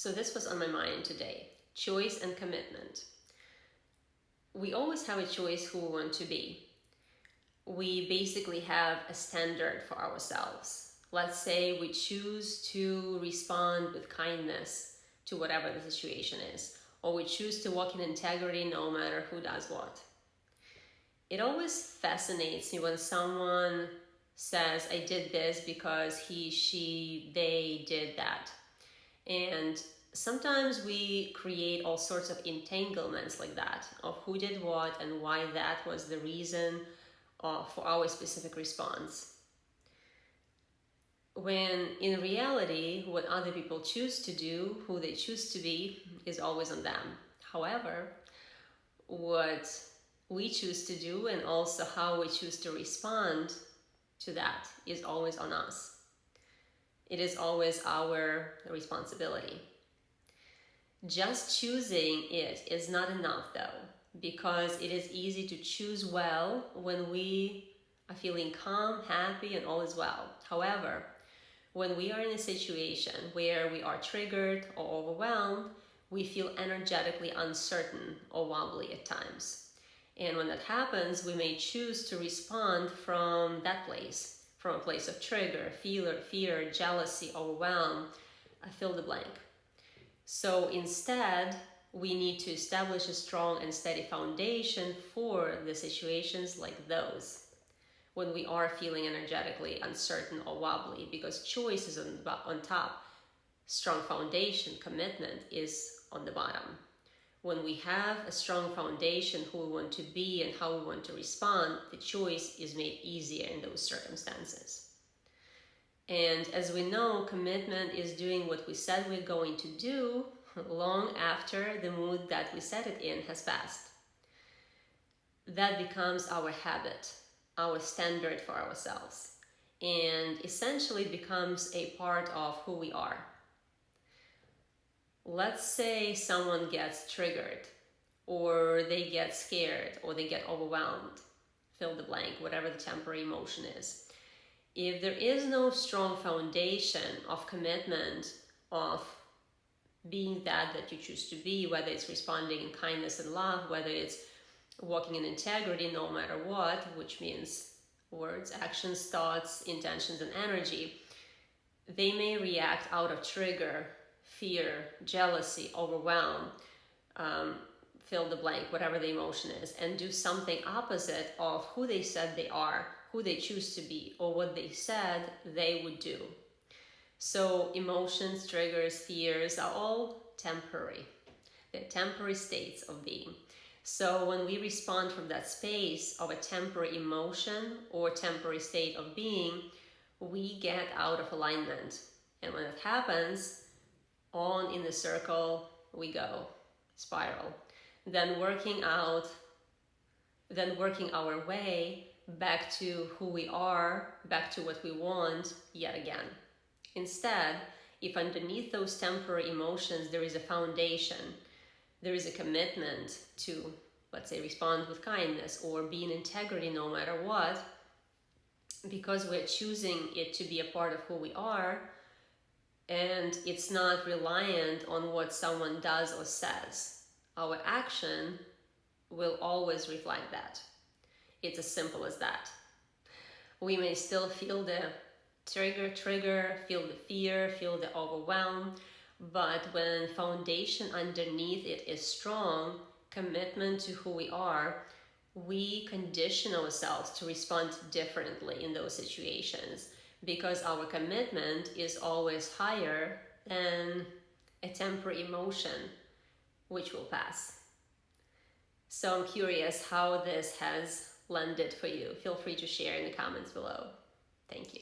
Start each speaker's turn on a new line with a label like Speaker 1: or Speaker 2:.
Speaker 1: So this was on my mind today. Choice and commitment. We always have a choice who we want to be. We basically have a standard for ourselves. Let's say we choose to respond with kindness to whatever the situation is, or we choose to walk in integrity no matter who does what. It always fascinates me when someone says, I did this because he, she, they did that. And sometimes we create all sorts of entanglements like that, of who did what and why that was the reason for our specific response. When in reality, what other people choose to do, who they choose to be, is always on them. However, what we choose to do and also how we choose to respond to that is always on us. It is always our responsibility. Just choosing it is not enough though, because it is easy to choose well when we are feeling calm, happy, and all is well. However, when we are in a situation where we are triggered or overwhelmed, we feel energetically uncertain or wobbly at times. And when that happens, we may choose to respond from that place, from a place of trigger, fear, jealousy, overwhelm, fill the blank. So instead, we need to establish a strong and steady foundation for the situations like those, when we are feeling energetically uncertain or wobbly, because choice is on top, strong foundation, commitment is on the bottom. When we have a strong foundation, who we want to be and how we want to respond, the choice is made easier in those circumstances. And as we know, commitment is doing what we said we're going to do long after the mood that we set it in has passed. That becomes our habit, our standard for ourselves, and essentially becomes a part of who we are. Let's say someone gets triggered, or they get scared, or they get overwhelmed, fill the blank, whatever the temporary emotion is. If there is no strong foundation of commitment, of being that you choose to be, whether it's responding in kindness and love, whether it's walking in integrity no matter what, which means words, actions, thoughts, intentions, and energy, they may react out of trigger, fear, jealousy, overwhelm, fill the blank, whatever the emotion is, and do something opposite of who they said they are, who they choose to be, or what they said they would do. So emotions, triggers, fears are all temporary. They're temporary states of being. So when we respond from that space of a temporary emotion or temporary state of being, we get out of alignment. And when it happens, on in the circle we go, spiral. Then working our way back to who we are, back to what we want yet again. Instead, if underneath those temporary emotions there is a foundation, there is a commitment to, let's say, respond with kindness or be in integrity no matter what, because we're choosing it to be a part of who we are, and it's not reliant on what someone does or says. Our action will always reflect that. It's as simple as that. We may still feel the trigger, feel the fear, feel the overwhelm, but when foundation underneath it is strong, commitment to who we are, we condition ourselves to respond differently in those situations, because our commitment is always higher than a temporary emotion, which will pass. So I'm curious how this has landed for you. Feel free to share in the comments below. Thank you.